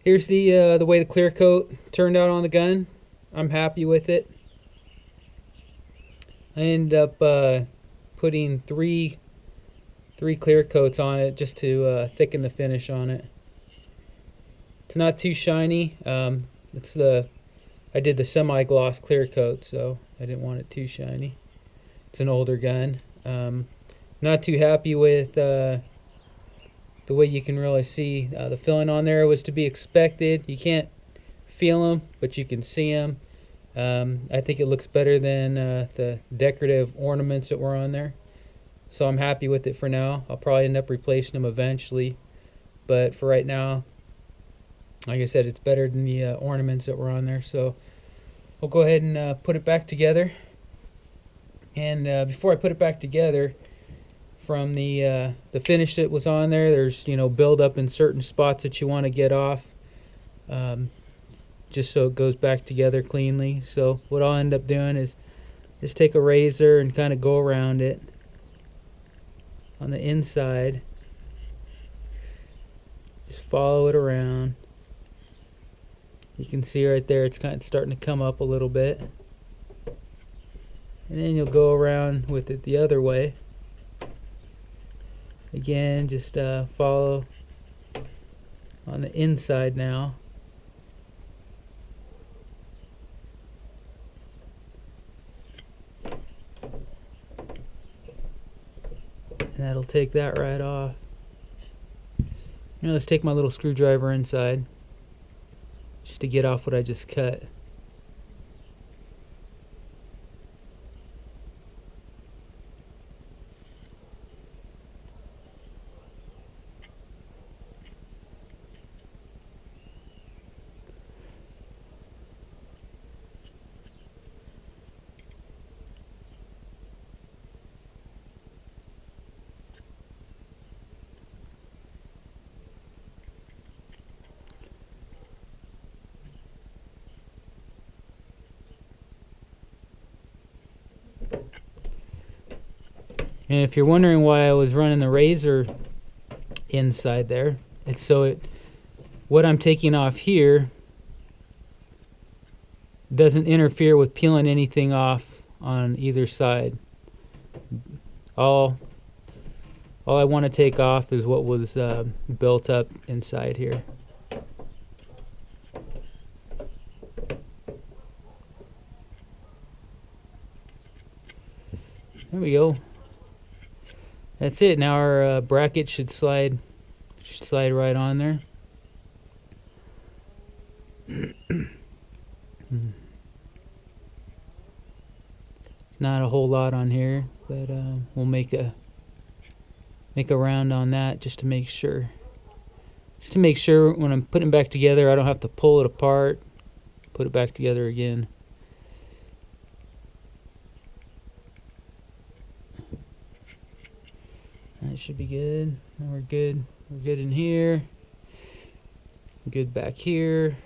Here's the way the clear coat turned out on the gun. I'm happy with it. I ended up putting three clear coats on it just to thicken the finish on it. It's not too shiny. I did the semi-gloss clear coat, so I didn't want it too shiny. It's an older gun. Not too happy with the way you can really see the filling on there. Was to be expected. You can't feel them, but you can see them. I think it looks better than the decorative ornaments that were on there. So I'm happy with it for now. I'll probably end up replacing them eventually. But for right now, like I said, it's better than the ornaments that were on there. So I'll go ahead and put it back together. And before I put it back together, from the finish that was on there, there's build up in certain spots that you want to get off, just so it goes back together cleanly. So what I'll end up doing is just take a razor and kind of go around it on the inside. Just follow it around. You can see right there it's kind of starting to come up a little bit. And then you'll go around with it the other way. Again, just follow on the inside now. And that'll take that right off. Now let's take my little screwdriver inside just to get off what I just cut. And if you're wondering why I was running the razor inside there, it's so what I'm taking off here doesn't interfere with peeling anything off on either side. All I want to take off is what was built up inside here. There we go. That's it. Now our bracket should slide right on there. Not a whole lot on here, but we'll make a round on that just to make sure. Just to make sure when I'm putting it back together, I don't have to pull it apart, put it back together again. That should be good. We're good. We're good in here. Good back here.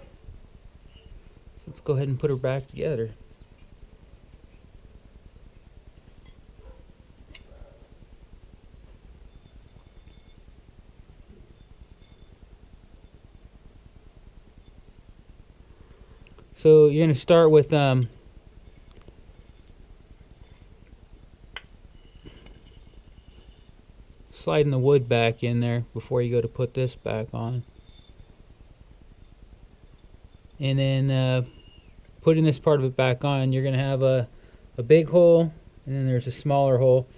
So let's go ahead and put her back together. So you're going to start with sliding the wood back in there before you go to put this back on. And then putting this part of it back on, you're going to have a big hole, and then there's a smaller hole.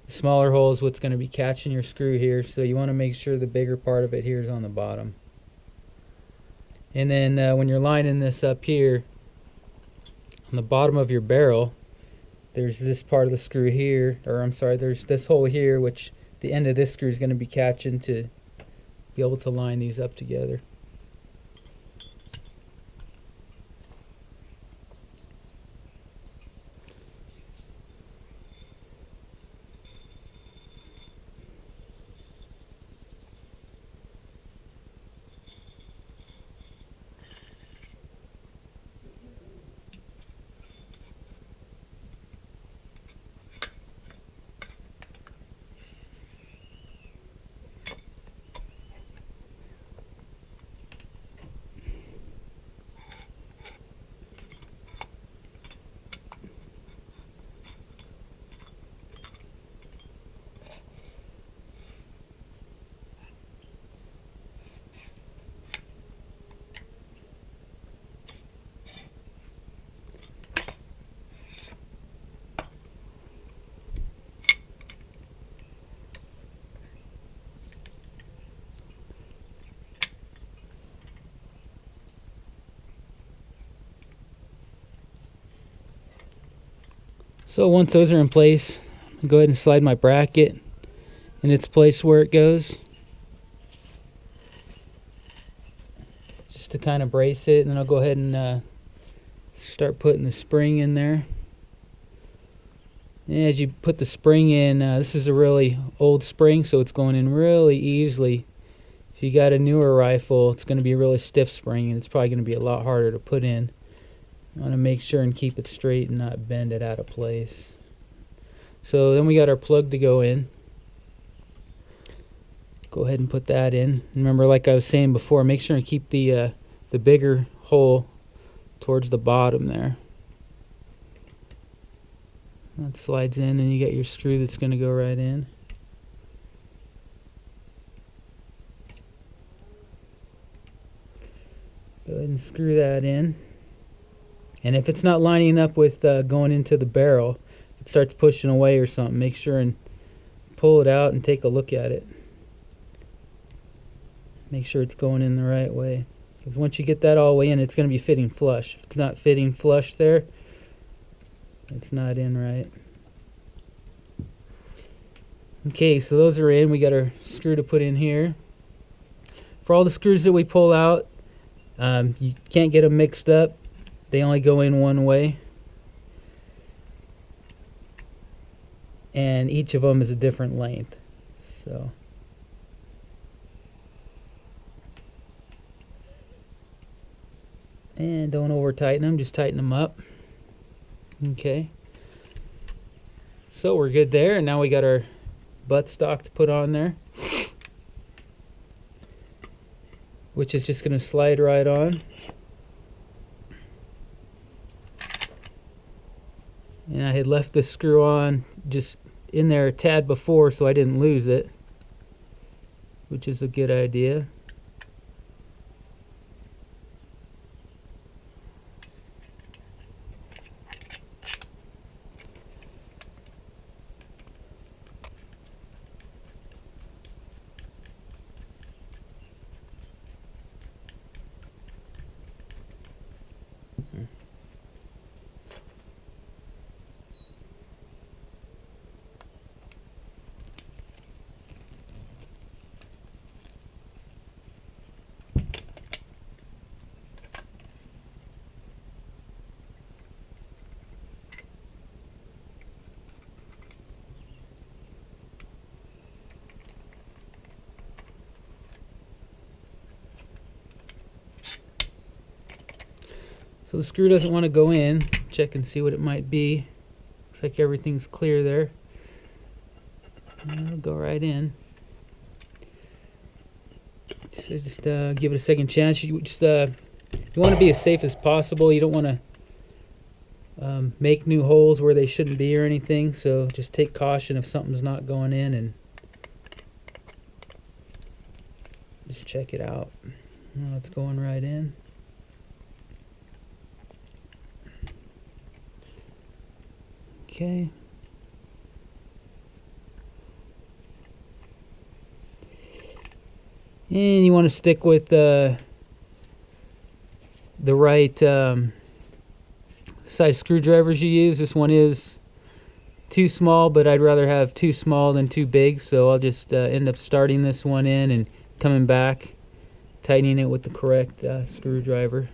The smaller hole is what's going to be catching your screw here, so you want to make sure the bigger part of it here is on the bottom. And then when you're lining this up here, on the bottom of your barrel, there's this part of the screw here, or I'm sorry, there's this hole here, which the end of this screw is going to be catching to be able to line these up together. So once those are in place, I'll go ahead and slide my bracket in its place where it goes, just to kind of brace it, and then I'll go ahead and start putting the spring in there. And as you put the spring in, this is a really old spring, so it's going in really easily. If you got a newer rifle, it's going to be a really stiff spring, and it's probably going to be a lot harder to put in. I want to make sure and keep it straight and not bend it out of place. So then we got our plug to go in. Go ahead and put that in. Remember, like I was saying before, make sure and keep the bigger hole towards the bottom there. That slides in, and you got your screw that's going to go right in. Go ahead and screw that in. And if it's not lining up with going into the barrel, if it starts pushing away or something, make sure and pull it out and take a look at it. Make sure it's going in the right way. Because once you get that all the way in, it's going to be fitting flush. If it's not fitting flush there, it's not in right. Okay, so those are in. We got our screw to put in here. For all the screws that we pull out, you can't get them mixed up. They only go in one way. And each of them is a different length. So and don't over tighten them, just tighten them up. Okay. So we're good there, and now we got our buttstock to put on there, which is just going to slide right on. And I had left the screw on just in there a tad before, so I didn't lose it, which is a good idea. So the screw doesn't want to go in. Check and see what it might be. Looks like everything's clear there. It'll go right in. So just give it a second chance. You want to be as safe as possible. You don't want to make new holes where they shouldn't be or anything. So just take caution if something's not going in, and just check it out. Oh, it's going right in. Okay. And you want to stick with the right size screwdrivers you use. This one is too small, but I'd rather have too small than too big, so I'll just end up starting this one in and coming back, tightening it with the correct screwdriver.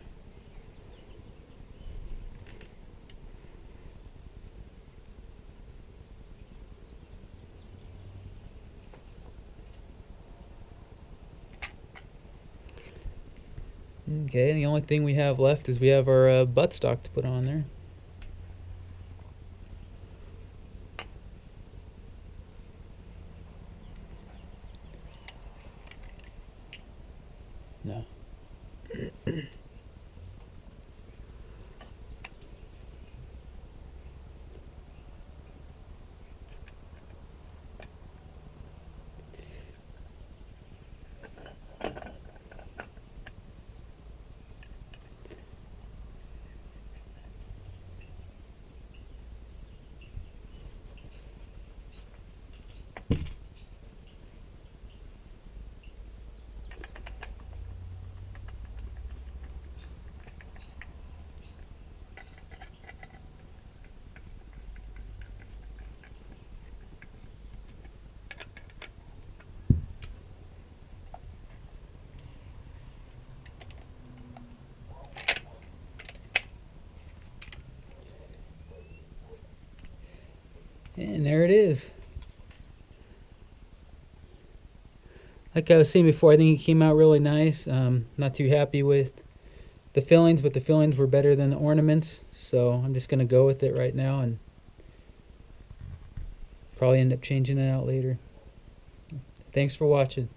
Okay, and the only thing we have left is we have our buttstock to put on there. No. And there it is. Like I was saying before, I think it came out really nice. Not too happy with the fillings, but the fillings were better than the ornaments, so I'm just going to go with it right now and probably end up changing it out later. Thanks for watching.